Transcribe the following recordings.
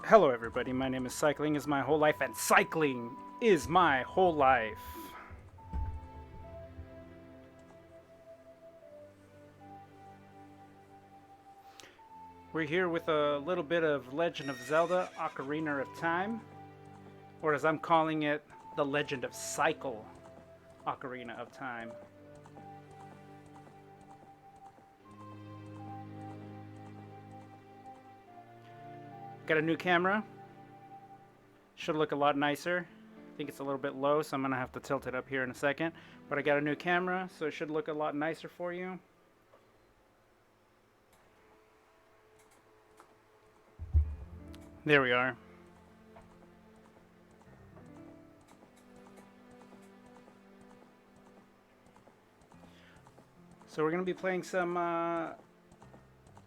Hello everybody, my name is Cycling is my whole life and cycling is my whole life. We're here with a little bit of Legend of Zelda Ocarina of Time, or as I'm calling it, the Legend of Cycle Ocarina of Time. Got a new camera. Should look a lot nicer. I think it's a little bit low, so I'm gonna have to tilt it up here in a second. But I got a new camera, so it should look a lot nicer for you. There we are. So we're gonna be playing some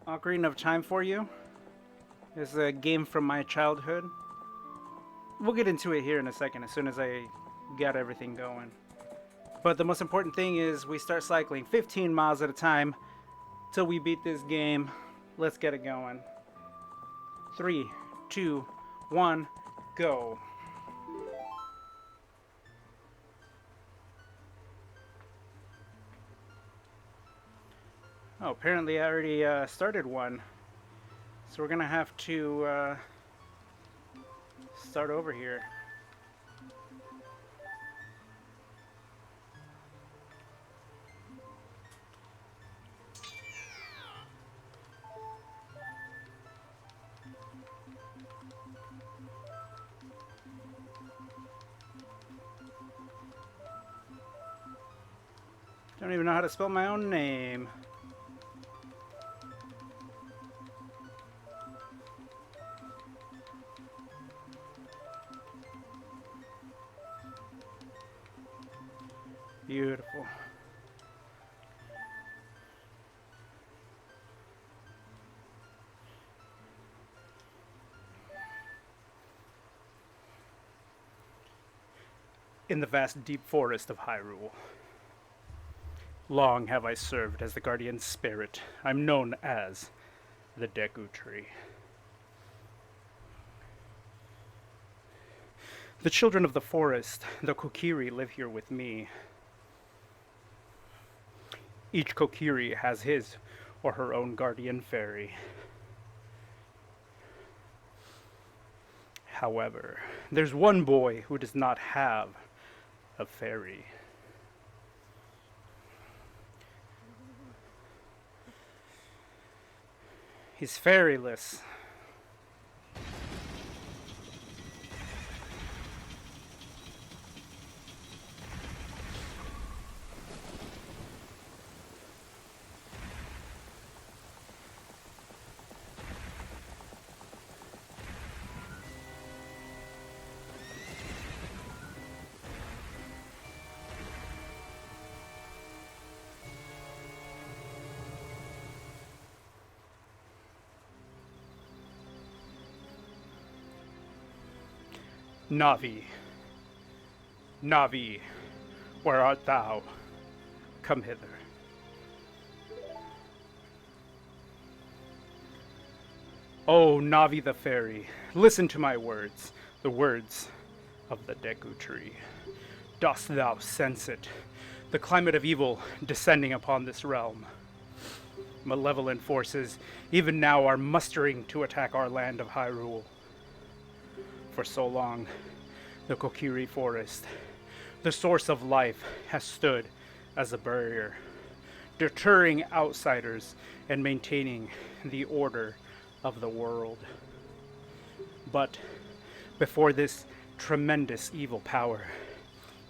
Ocarina of Time for you. It's a game from my childhood. We'll get into it here in a second as soon as I get everything going. But the most important thing is we start cycling 15 miles at a time till we beat this game. Let's get it going. 3, 2, 1, go. Oh, apparently I already started one. So we're gonna have to start over here. Don't even know how to spell my own name. Beautiful. In the vast deep forest of Hyrule. Long have I served as the guardian spirit. I'm known as the Deku Tree. The children of the forest, the Kokiri, live here with me. Each Kokiri has his or her own guardian fairy. However, there's one boy who does not have a fairy. He's fairyless. Navi, Navi, where art thou? Come hither. O Navi the fairy, listen to my words, the words of the Deku Tree. Dost thou sense it, the climate of evil descending upon this realm? Malevolent forces even now are mustering to attack our land of Hyrule. For so long, the Kokiri Forest, the source of life, has stood as a barrier, deterring outsiders and maintaining the order of the world. But before this tremendous evil power,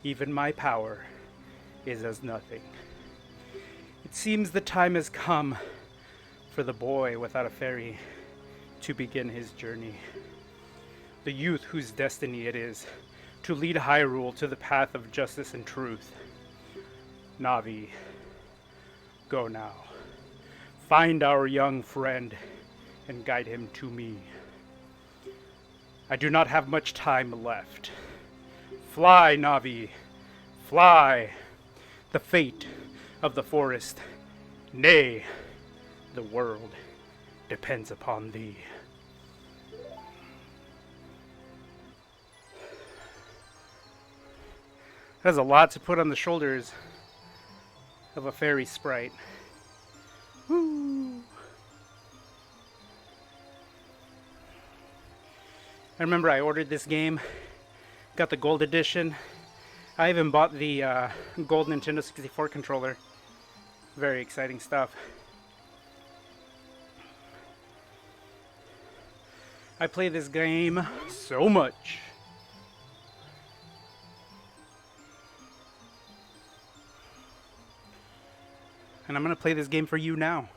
even my power is as nothing. It seems the time has come for the boy without a fairy to begin his journey. The youth whose destiny it is to lead Hyrule to the path of justice and truth. Navi, go now. Find our young friend and guide him to me. I do not have much time left. Fly, Navi, fly. The fate of the forest, nay, the world, depends upon thee. That has a lot to put on the shoulders of a fairy sprite. Woo! I remember I ordered this game, got the gold edition. I even bought the gold Nintendo 64 controller. Very exciting stuff. I play this game so much. And I'm going to play this game for you now.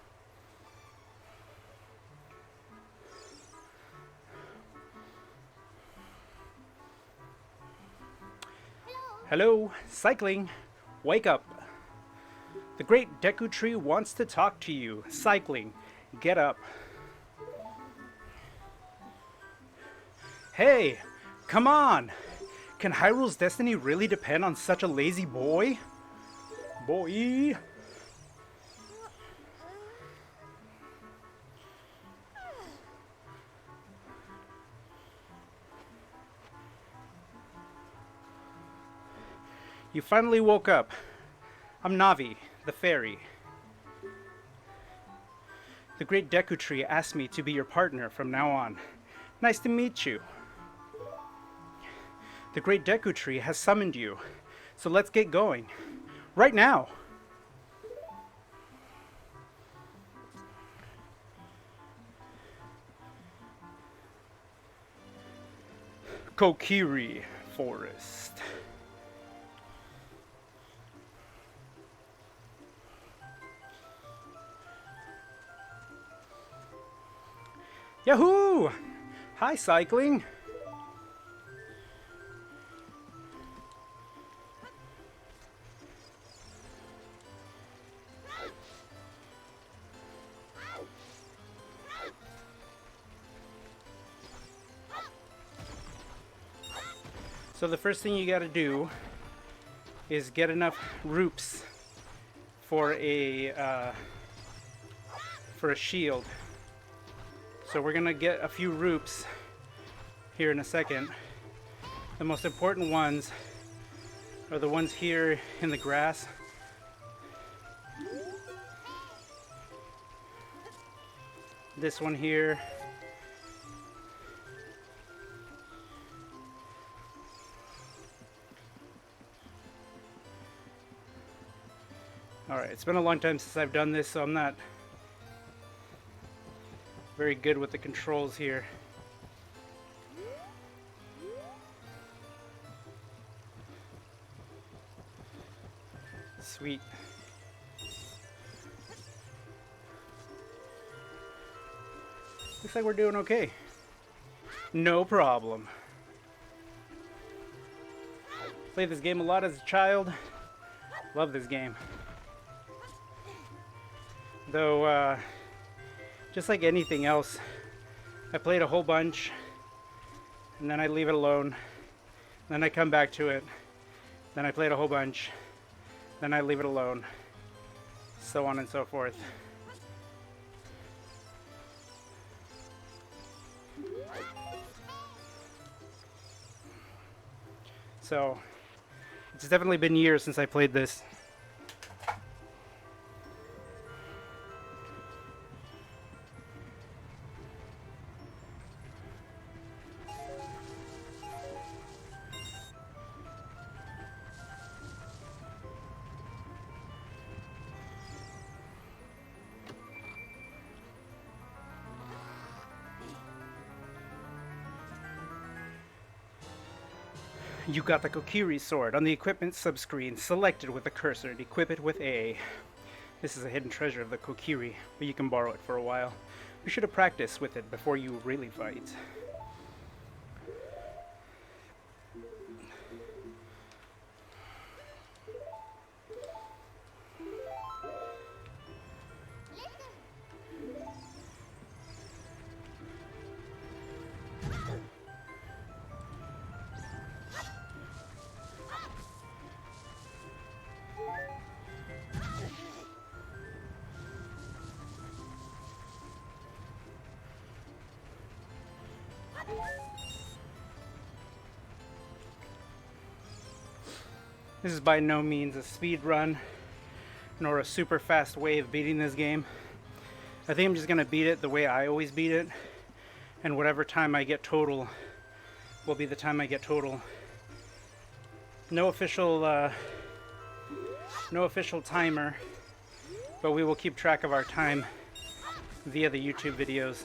Hello, cycling. Wake up. The great Deku Tree wants to talk to you. Cycling, get up. Hey, come on. Can Hyrule's destiny really depend on such a lazy boy? Boy. You finally woke up. I'm Navi, the fairy. The great Deku Tree asked me to be your partner from now on. Nice to meet you. The great Deku Tree has summoned you, so let's get going. Right now! Kokiri Forest. Yahoo! Hi, cycling. So the first thing you gotta do is get enough roops for a shield. So we're gonna get a few roops here in a second. The most important ones are the ones here in the grass. This one here. Alright, it's been a long time since I've done this, so I'm not very good with the controls here. Sweet. Looks like we're doing okay. No problem. Played this game a lot as a child. Love this game. Though, just like anything else, I played a whole bunch, and then I leave it alone. Then I come back to it. Then I played a whole bunch. Then I leave it alone. So on and so forth. So, it's definitely been years since I played this. You got the Kokiri sword on the equipment subscreen, selected with the cursor and equip it with A. This is a hidden treasure of the Kokiri, but you can borrow it for a while. You should have practiced with it before you really fight. This is by no means a speed run nor a super fast way of beating this game. I think I'm just gonna beat it the way I always beat it, and whatever time I get total will be the time I get total. No official timer, but we will keep track of our time via the YouTube videos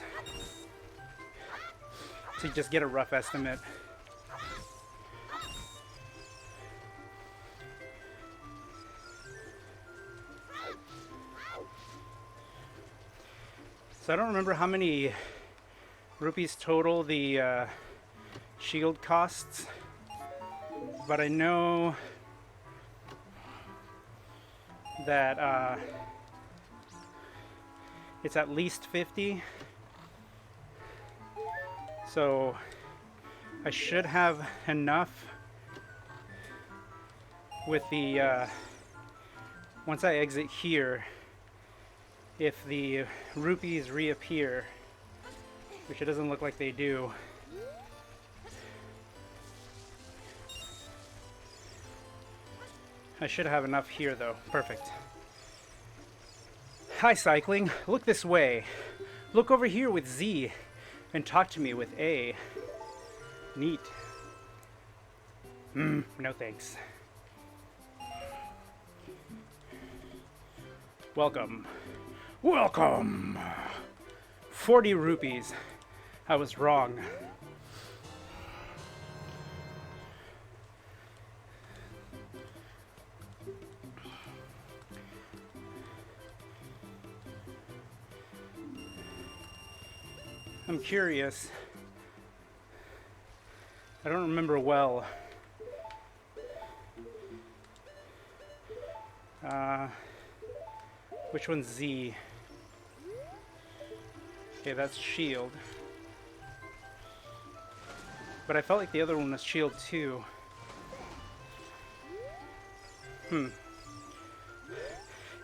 to just get a rough estimate. So I don't remember how many rupees total the shield costs, but I know that it's at least 50. So I should have enough with the once I exit here. If the rupees reappear, which it doesn't look like they do, I should have enough here though. Perfect. Hi cycling, look this way. Look over here with Z and talk to me with A. Neat. No thanks. Welcome. Welcome! 40 rupees. I was wrong. I'm curious. I don't remember well. Which one's Z? Okay, that's shield. But I felt like the other one was shield too.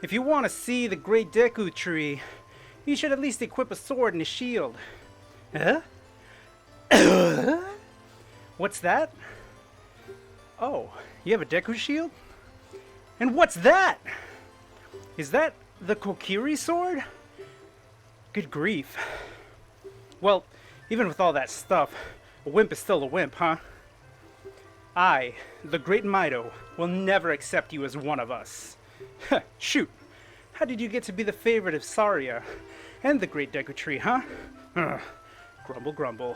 If you want to see the Great Deku Tree, you should at least equip a sword and a shield. Huh? What's that? Oh, you have a Deku shield? And what's that? Is that the Kokiri sword? Good grief. Well, even with all that stuff, a wimp is still a wimp, huh? I, the Great Mido, will never accept you as one of us. Shoot! How did you get to be the favorite of Saria and the Great Deku Tree, huh? Grumble, grumble.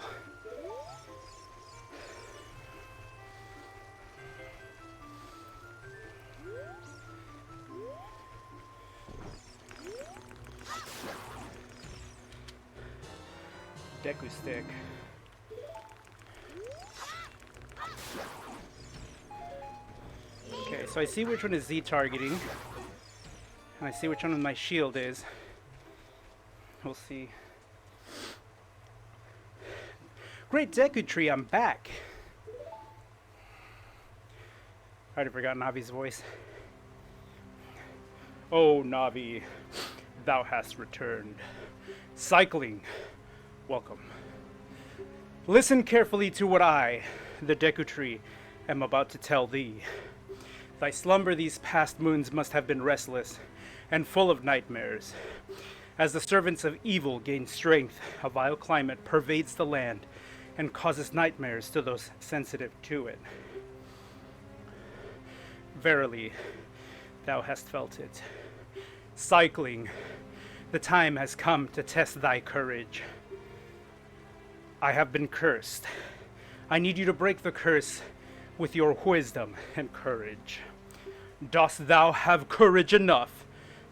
Deku stick. Okay, so I see which one is Z targeting. And I see which one my shield is. We'll see. Great Deku Tree, I'm back. I already forgot Navi's voice. Oh, Navi, thou hast returned. Cycling. Welcome. Listen carefully to what I, the Deku Tree, am about to tell thee. Thy slumber these past moons must have been restless and full of nightmares. As the servants of evil gain strength, a vile climate pervades the land and causes nightmares to those sensitive to it. Verily, thou hast felt it. Cycling, the time has come to test thy courage. I have been cursed. I need you to break the curse with your wisdom and courage. Dost thou have courage enough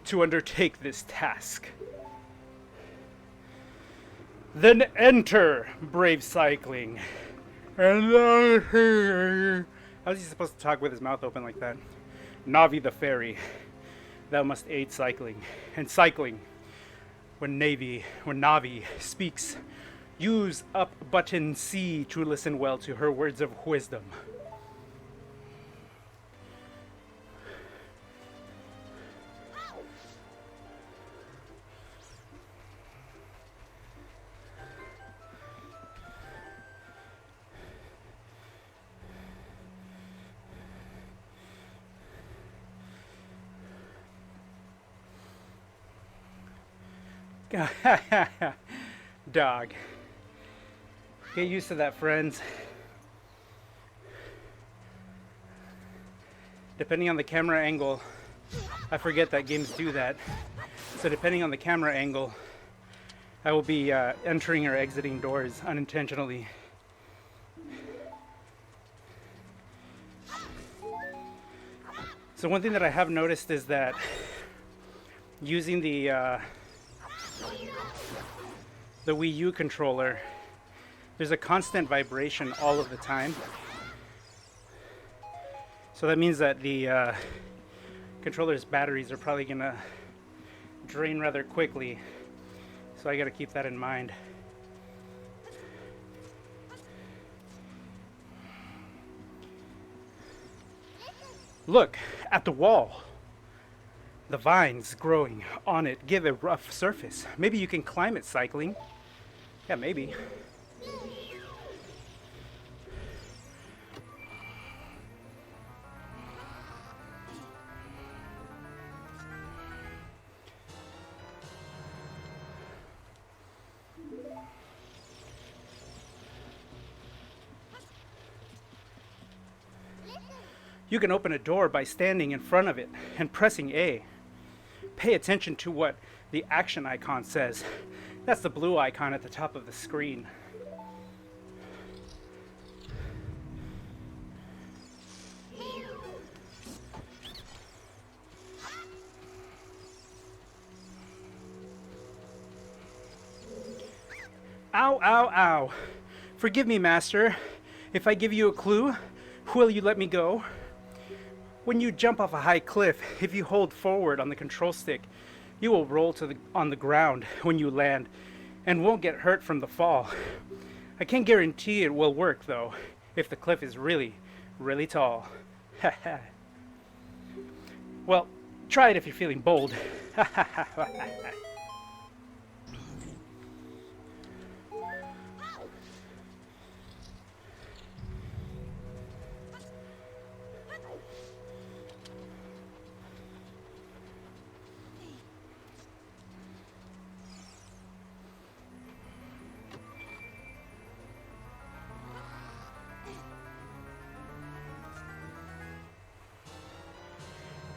to undertake this task? Then enter, brave cycling. How is he supposed to talk with his mouth open like that? Navi the fairy, thou must aid cycling. And cycling, when Navi speaks, use up button C to listen well to her words of wisdom. Dog. Get used to that, friends. Depending on the camera angle, I forget that games do that. So depending on the camera angle, I will be entering or exiting doors unintentionally. So one thing that I have noticed is that using the Wii U controller, there's a constant vibration all of the time. So that means that the controller's batteries are probably gonna drain rather quickly. So I gotta keep that in mind. Look at the wall. The vines growing on it give a rough surface. Maybe you can climb it cycling. Yeah, maybe. You can open a door by standing in front of it and pressing A. Pay attention to what the action icon says. That's the blue icon at the top of the screen. Ow, ow, ow. Forgive me, master. If I give you a clue, will you let me go? When you jump off a high cliff, if you hold forward on the control stick, you will roll on the ground when you land and won't get hurt from the fall. I can't guarantee it will work though, if the cliff is really, really tall. Well, try it if you're feeling bold.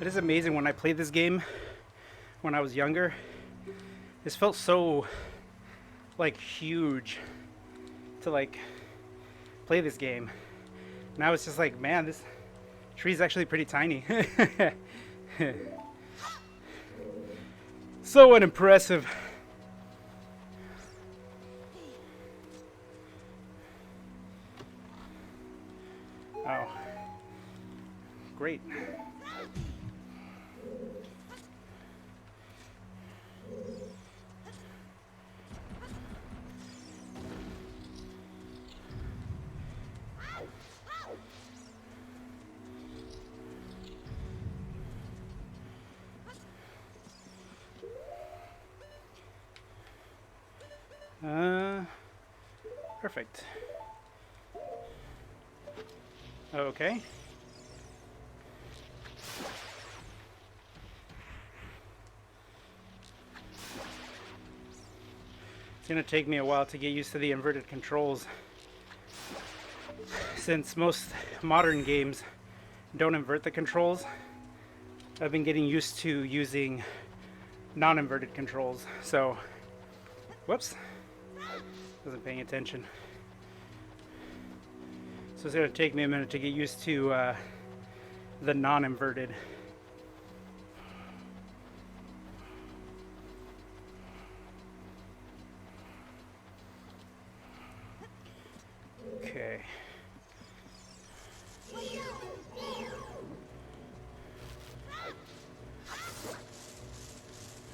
It is amazing when I played this game when I was younger. This felt so like huge to like play this game. Now it's just like, man, this tree is actually pretty tiny. So unimpressive. Oh, great. Perfect. Okay. It's gonna take me a while to get used to the inverted controls, since most modern games don't invert the controls. I've been getting used to using non-inverted controls, so whoops, wasn't paying attention. So it's going to take me a minute to get used to the non-inverted. Okay.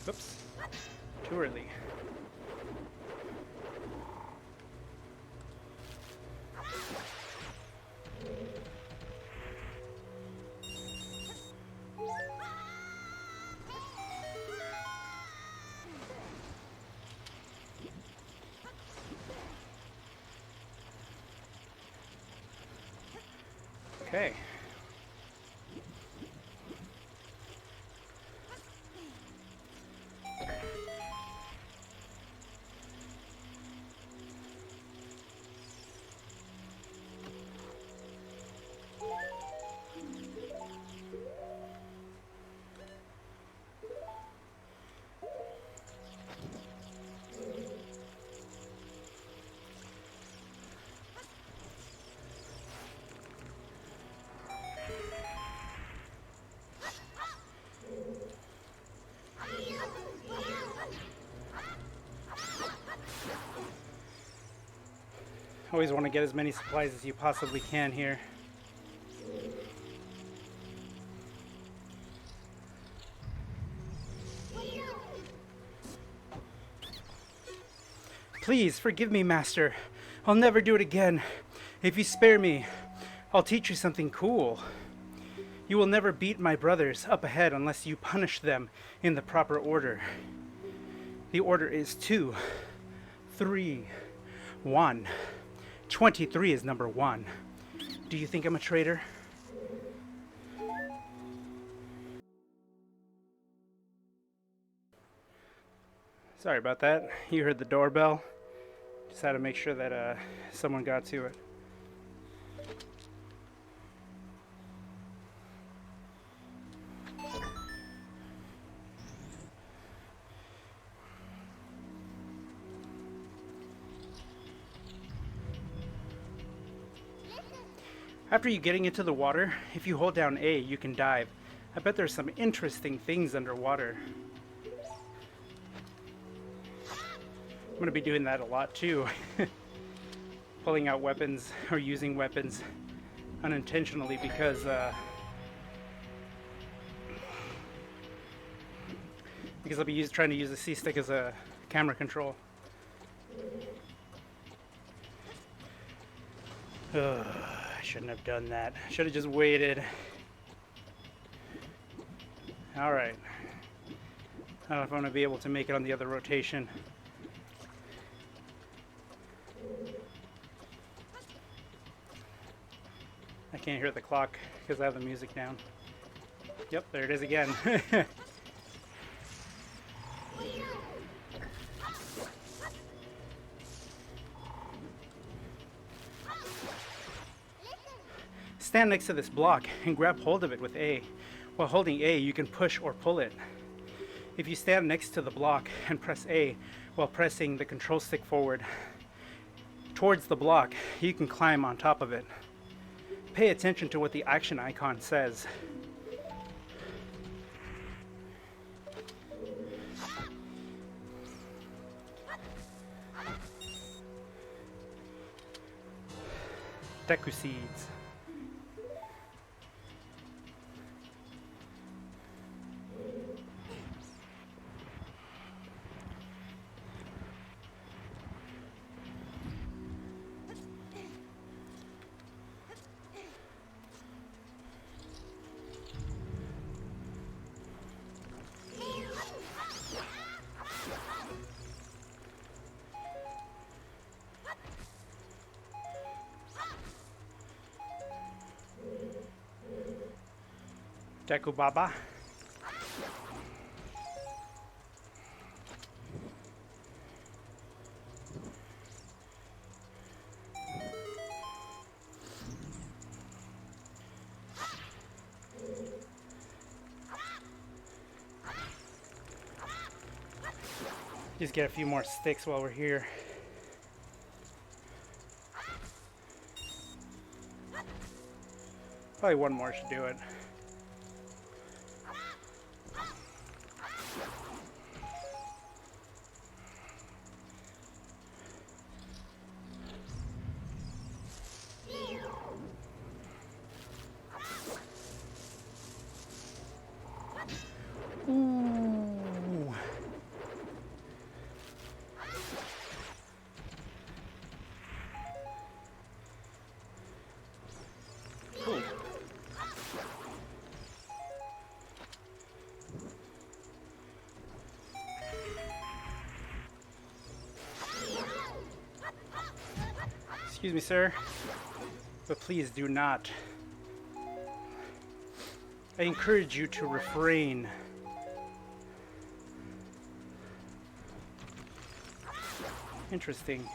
Oops, too early. Okay. Always want to get as many supplies as you possibly can here. Please forgive me, Master. I'll never do it again. If you spare me, I'll teach you something cool. You will never beat my brothers up ahead unless you punish them in the proper order. The order is 2, 3, 1. 23 is number 1. Do you think I'm a traitor? Sorry about that. You heard the doorbell. Just had to make sure that someone got to it. After you getting into the water, if you hold down A, you can dive. I bet there's some interesting things underwater. I'm going to be doing that a lot too. Pulling out weapons or using weapons unintentionally because I'll be trying to use the C-stick as a camera control. I shouldn't have done that. Should have just waited. Alright. I don't know if I'm going to be able to make it on the other rotation. I can't hear the clock because I have the music down. Yep, there it is again. Stand next to this block and grab hold of it with A. While holding A, you can push or pull it. If you stand next to the block and press A while pressing the control stick forward towards the block, you can climb on top of it. Pay attention to what the action icon says. Deku seeds. Deku Baba. Just get a few more sticks while we're here. Probably one more should do it. Ooh. Cool. Excuse me, sir, but please do not. I encourage you to refrain. Interesting.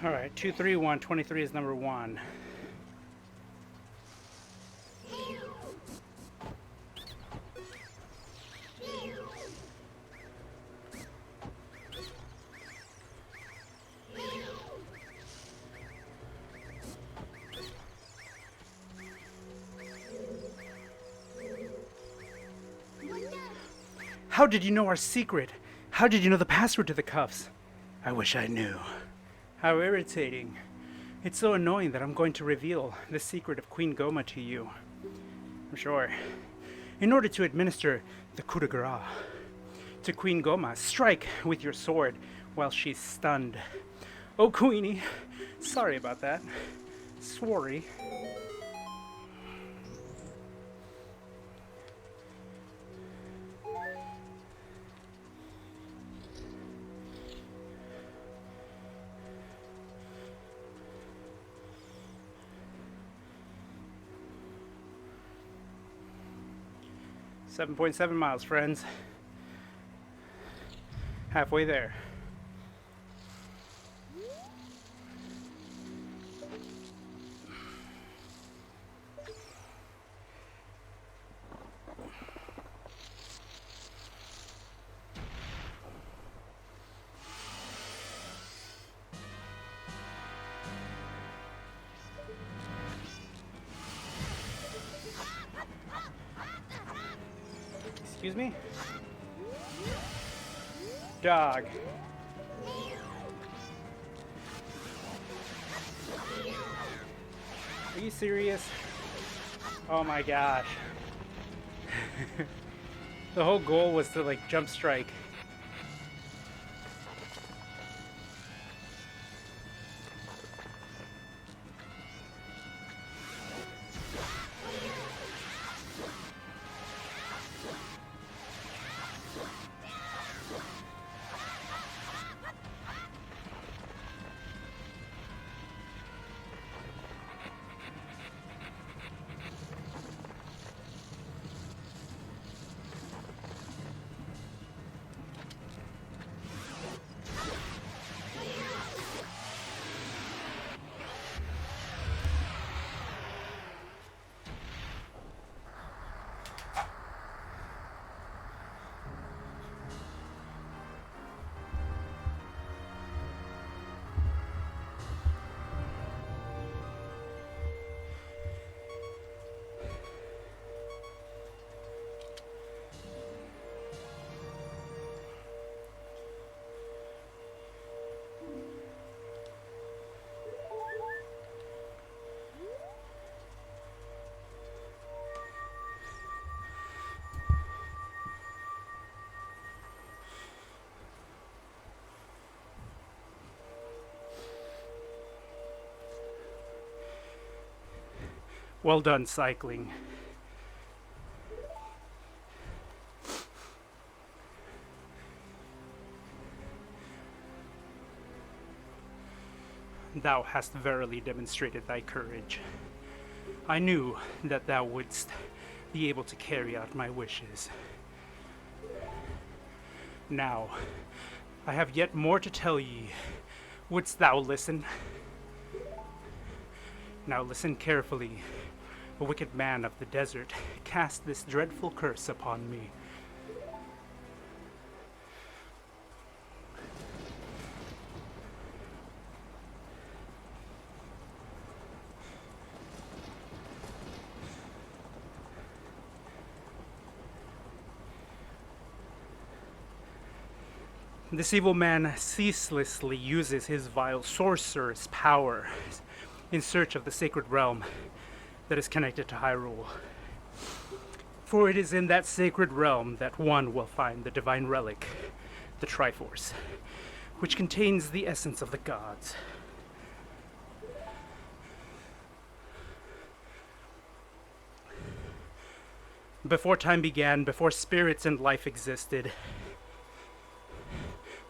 All right, 231. 23 is number 1. How did you know our secret? How did you know the password to the cuffs? I wish I knew. How irritating. It's so annoying that I'm going to reveal the secret of Queen Goma to you. I'm sure. In order to administer the coup de grace to Queen Goma, strike with your sword while she's stunned. Oh, Queenie, sorry about that. Sorry. .7 miles, friends. Halfway there. Excuse me? Dog. Are you serious? Oh my gosh. The whole goal was to like jump strike. Well done, cycling. Thou hast verily demonstrated thy courage. I knew that thou wouldst be able to carry out my wishes. Now, I have yet more to tell ye. Wouldst thou listen? Now listen carefully. A wicked man of the desert cast this dreadful curse upon me. This evil man ceaselessly uses his vile sorcerer's power in search of the sacred realm that is connected to Hyrule. For it is in that sacred realm that one will find the divine relic, the Triforce, which contains the essence of the gods. Before time began, before spirits and life existed,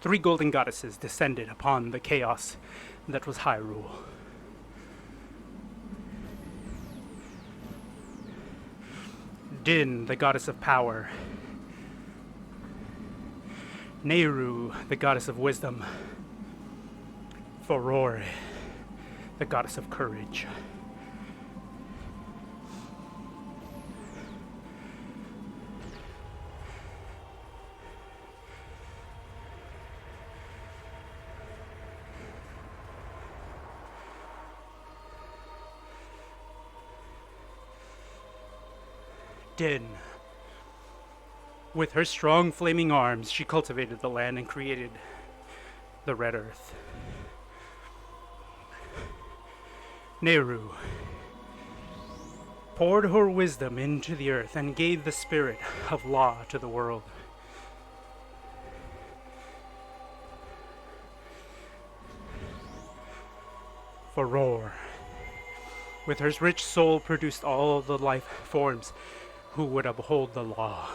3 golden goddesses descended upon the chaos that was Hyrule. Din, the goddess of power. Nehru, the goddess of wisdom. For Roar, the goddess of courage. Din. With her strong flaming arms, she cultivated the land and created the Red Earth. Nehru poured her wisdom into the earth and gave the spirit of law to the world. For Roar, with her rich soul, produced all the life forms who would uphold the law.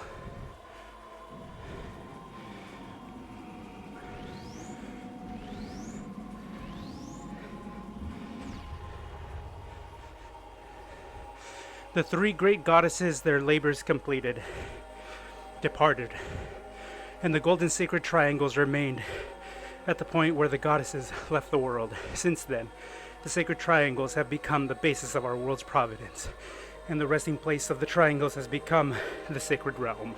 The three great goddesses, their labors completed, departed, and the golden sacred triangles remained at the point where the goddesses left the world. Since then, the sacred triangles have become the basis of our world's providence, and the resting place of the triangles has become the sacred realm.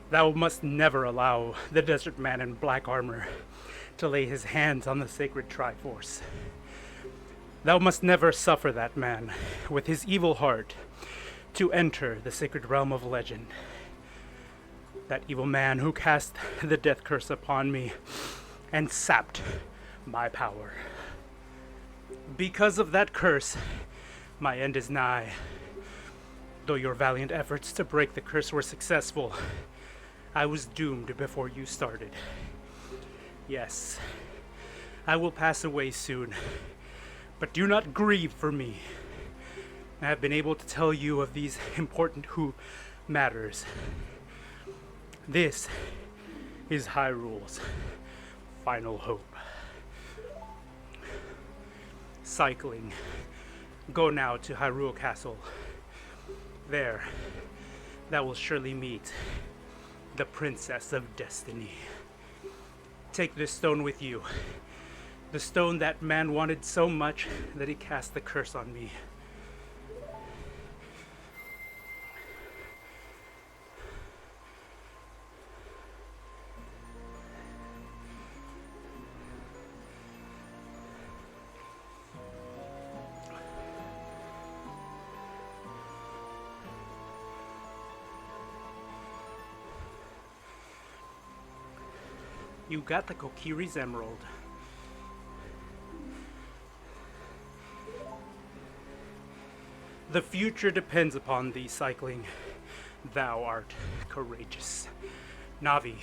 Thou must never allow the desert man in black armor to lay his hands on the sacred Triforce. Thou must never suffer that man with his evil heart to enter the sacred realm of legend. That evil man who cast the death curse upon me and sapped my power. Because of that curse, my end is nigh. Though your valiant efforts to break the curse were successful, I was doomed before you started. Yes, I will pass away soon, but do not grieve for me. I have been able to tell you of these important matters. This is Hyrule's final hope. Cycling. Go now to Hyrule Castle. There, thou will surely meet the Princess of Destiny. Take this stone with you. The stone that man wanted so much that he cast the curse on me. You got the Kokiri's emerald. The future depends upon thee, Cycling. Thou art courageous. Navi,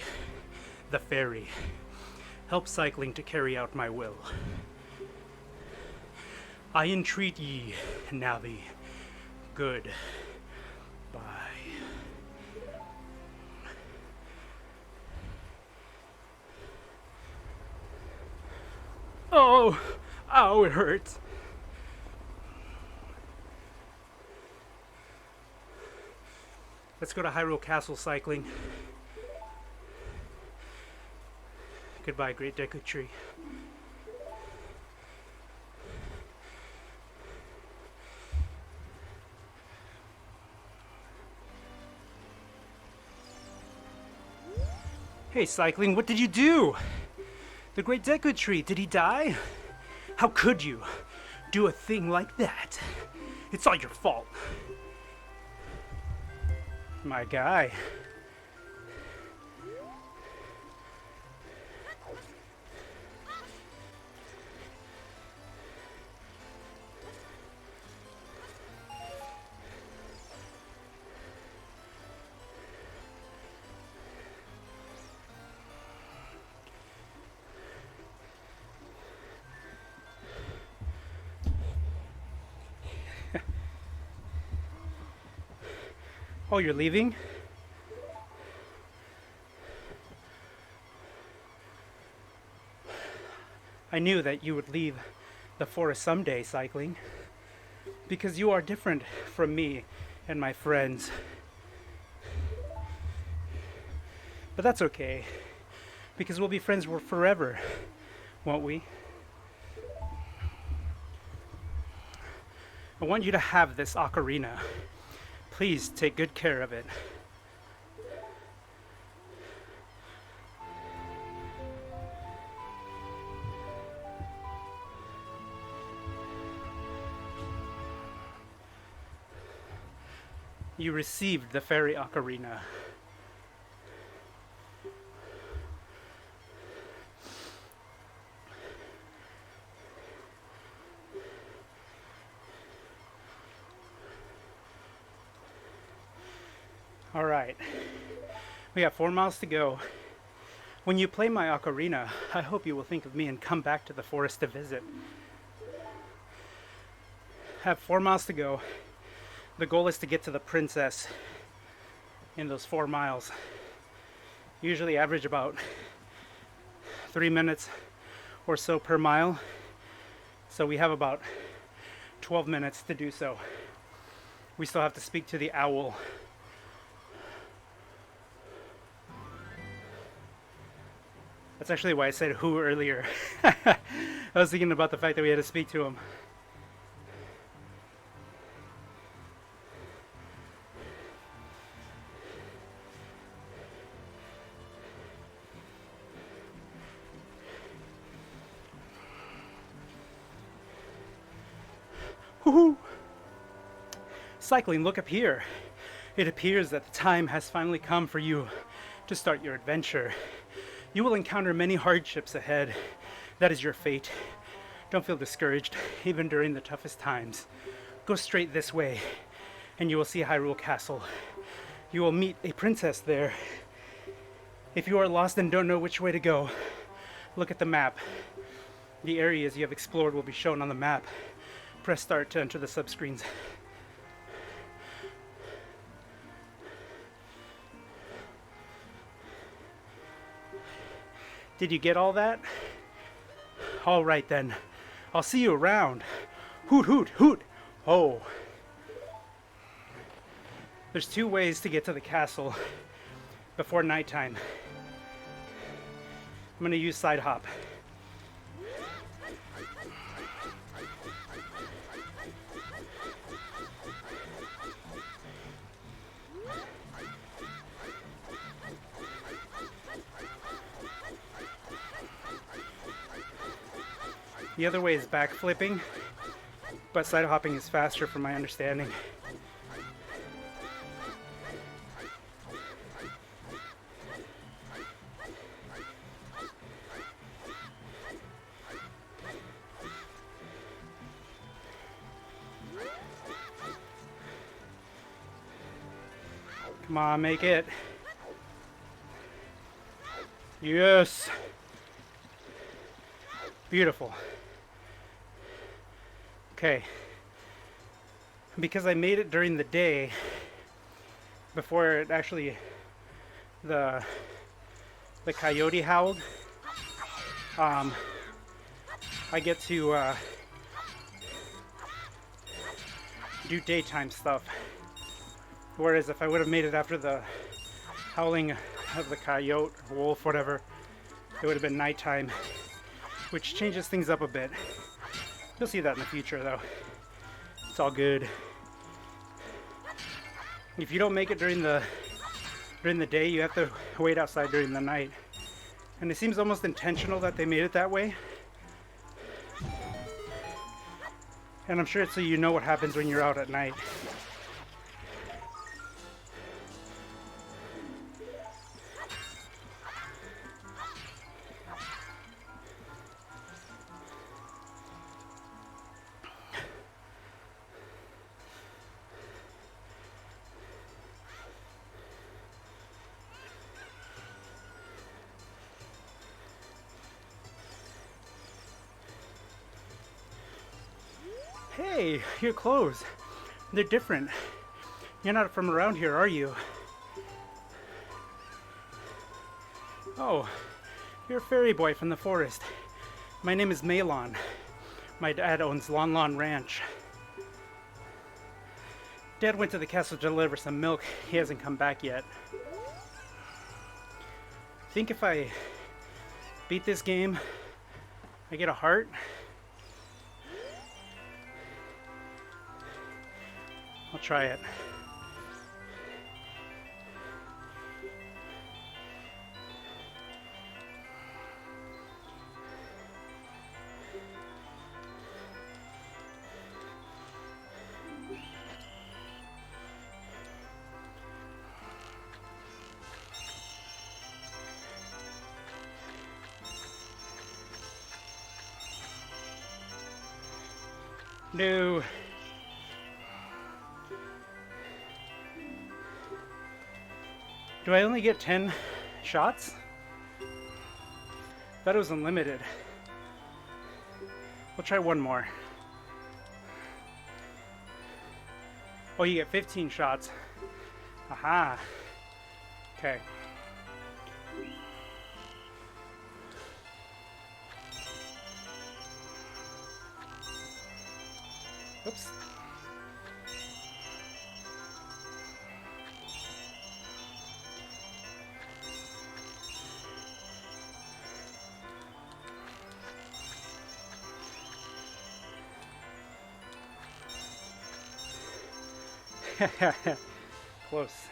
the fairy, help Cycling to carry out my will. I entreat ye, Navi. Good. Bye. Oh, ow, it hurts. Let's go to Hyrule Castle, Cycling. Goodbye, Great Deku Tree. Hey, Cycling, what did you do? The Great Deku Tree, did he die? How could you do a thing like that? It's all your fault. My guy. Oh, you're leaving? I knew that you would leave the forest someday, Cycling. Because you are different from me and my friends. But that's okay, because we'll be friends forever, won't we? I want you to have this ocarina. Please take good care of it. You received the fairy ocarina. All right, we have 4 miles to go. When you play my ocarina, I hope you will think of me and come back to the forest to visit. Have 4 miles to go. The goal is to get to the princess in those 4 miles. Usually average about 3 minutes or so per mile. So we have about 12 minutes to do so. We still have to speak to the owl. That's actually why I said who earlier. I was thinking about the fact that we had to speak to him. Woohoo! Cycling, look up here. It appears that the time has finally come for you to start your adventure. You will encounter many hardships ahead. That is your fate. Don't feel discouraged, even during the toughest times. Go straight this way, and you will see Hyrule Castle. You will meet a princess there. If you are lost and don't know which way to go, look at the map. The areas you have explored will be shown on the map. Press start to enter the subscreens. Did you get all that? All right then. I'll see you around. Hoot, hoot, hoot. Oh. There's 2 ways to get to the castle before nighttime. I'm going to use side hop. The other way is backflipping, but side hopping is faster from my understanding. Come on, make it. Yes. Beautiful. Okay. Because I made it during the day, before it actually the coyote howled, I get to do daytime stuff. Whereas if I would have made it after the howling of the coyote, wolf, whatever, it would have been nighttime, which changes things up a bit. You'll see that in the future though. It's all good. If you don't make it during the day, you have to wait outside during the night. And it seems almost intentional that they made it that way. And I'm sure it's so you know what happens when you're out at night. Hey, your clothes. They're different. You're not from around here, are you? Oh, you're a fairy boy from the forest. My name is Malon. My dad owns Lon Lon Ranch. Dad went to the castle to deliver some milk. He hasn't come back yet. Think if I beat this game, I get a heart? I'll try it. No. Do I only get 10 shots? Thought it was unlimited. We'll try one more. Oh, you get 15 shots. Aha. Okay. Oops. Close.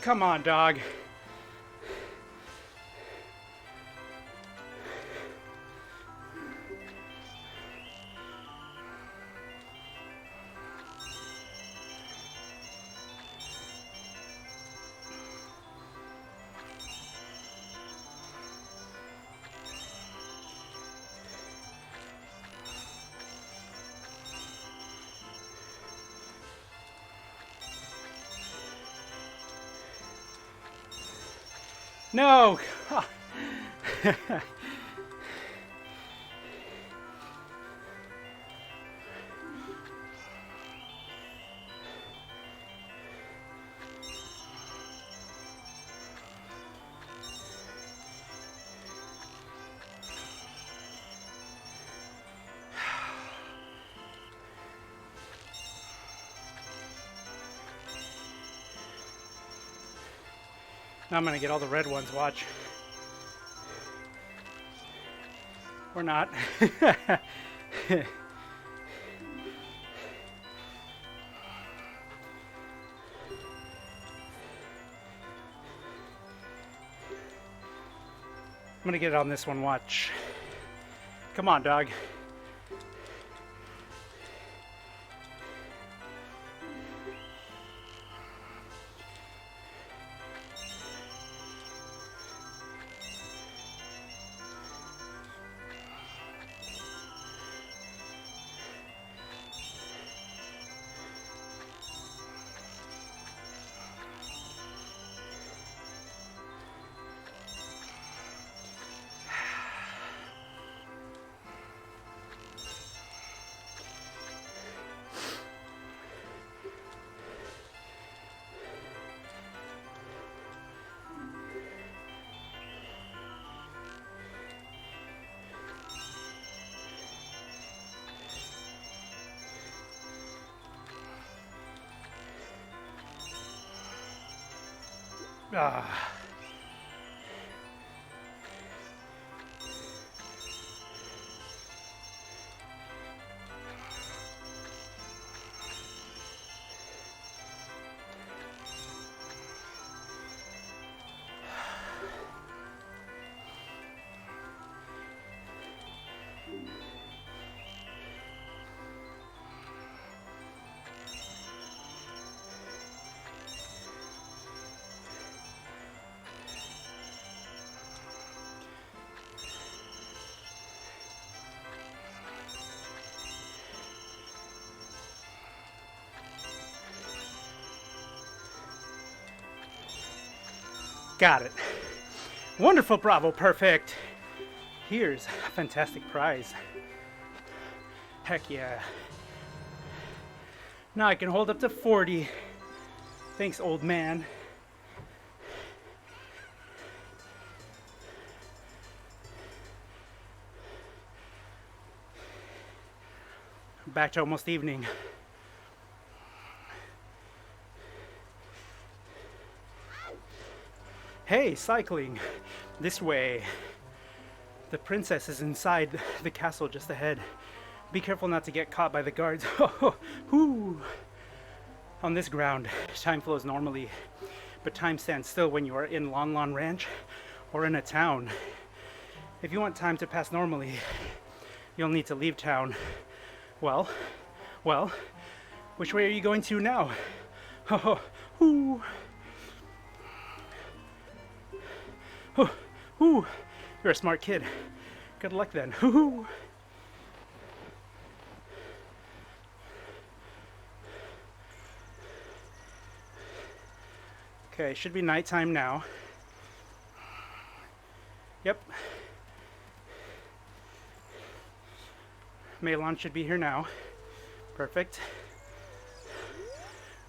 Come on, dog. No! Now I'm gonna get all the red ones, watch. Or not. I'm gonna get it on this one, watch. Come on, dog. Ah. Got it. Wonderful, bravo, perfect. Here's a fantastic prize. Heck yeah. Now I can hold up to 40. Thanks, old man. Back to almost evening. Hey, cycling. This way. The princess is inside the castle just ahead. Be careful not to get caught by the guards. On this ground, time flows normally, but time stands still when you are in Lon Lon Ranch or in a town. If you want time to pass normally, you'll need to leave town. Well, which way are you going to now? You're a smart kid. Good luck then. Okay, should be nighttime now. Yep. Melon should be here now. Perfect.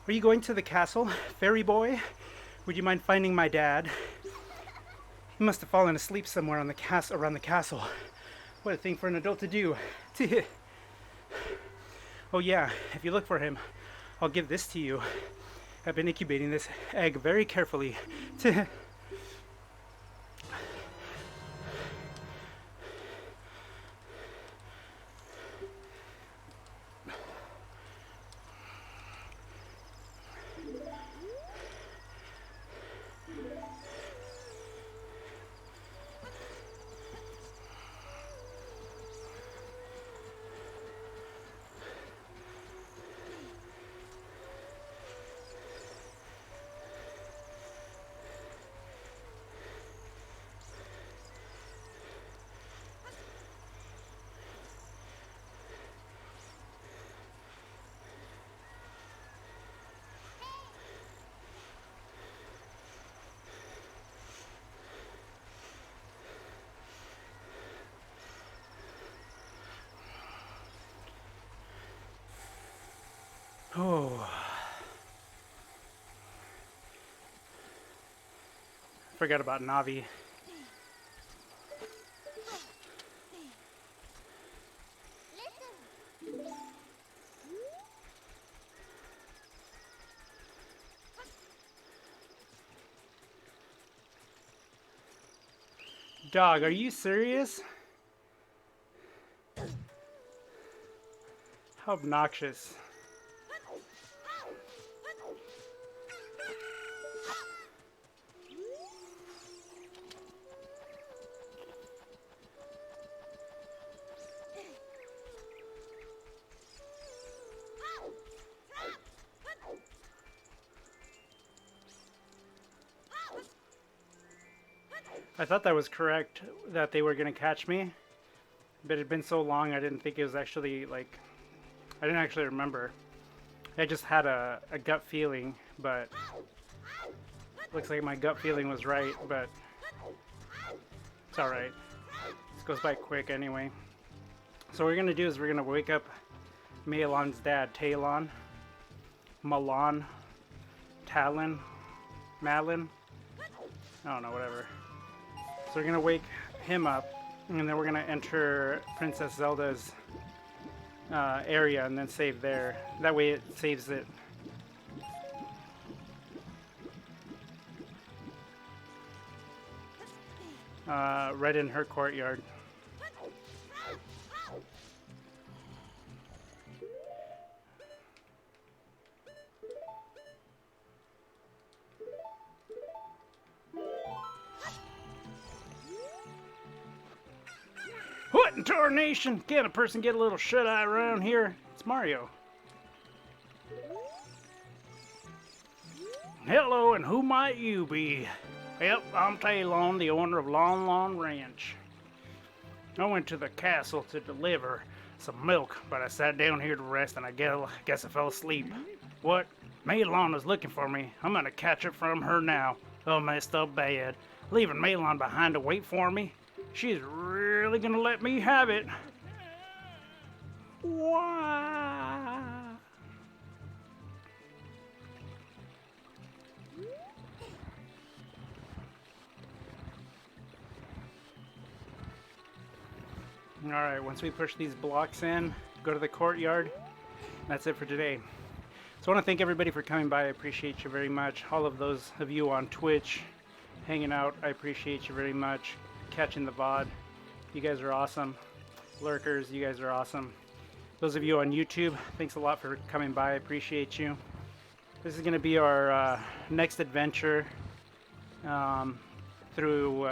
Are you going to the castle, fairy boy? Would you mind finding my dad? He must have fallen asleep somewhere on the around the castle. What a thing for an adult to do. Oh yeah, if you look for him, I'll give this to you. I've been incubating this egg very carefully. Oh. Forgot about Navi. Dog, are you serious? How obnoxious. I thought that was correct, that they were going to catch me, but it had been so long I didn't think it was actually, like, I didn't actually remember. I just had a gut feeling, but looks like my gut feeling was right, but it's alright. This goes by quick anyway. So what we're going to do is we're going to wake up Malon's dad, Talon, Malon, Talon, Malin, I don't know, whatever. So we're going to wake him up, and then we're going to enter Princess Zelda's area and then save there. That way it saves it. Right in her courtyard. What in tarnation? Can't a person get a little shut-eye around here? It's Mario. Hello, and who might you be? Yep, I'm Talon, the owner of Lon Lon Ranch. I went to the castle to deliver some milk, but I sat down here to rest and I guess I fell asleep. What? Malon is looking for me. I'm gonna catch it from her now. Oh, messed up bad. Leaving Malon behind to wait for me. She's really gonna let me have it. Why? Alright, once we push these blocks in, go to the courtyard. That's it for today. So I want to thank everybody for coming by. I appreciate you very much. All of those of you on Twitch hanging out, I appreciate you very much. Catching the VOD, you guys are awesome. Lurkers, you guys are awesome. Those of you on YouTube, thanks a lot for coming by. I appreciate you. This is going to be our next adventure through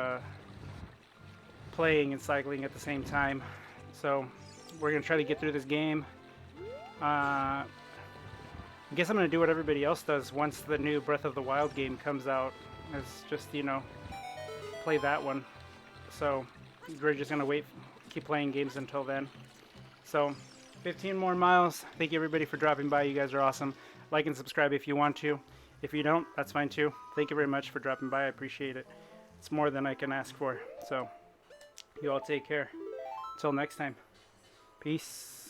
playing and cycling at the same time. So we're going to try to get through this game. I guess I'm going to do what everybody else does once the new Breath of the Wild game comes out. It's just, you know, play that one. So we're just going to wait, keep playing games until then. So 15 more miles. Thank you everybody for dropping by. You guys are awesome. Like and subscribe if you want to. If you don't, that's fine too. Thank you very much for dropping by. I appreciate it. It's more than I can ask for. So you all take care. Until next time. Peace.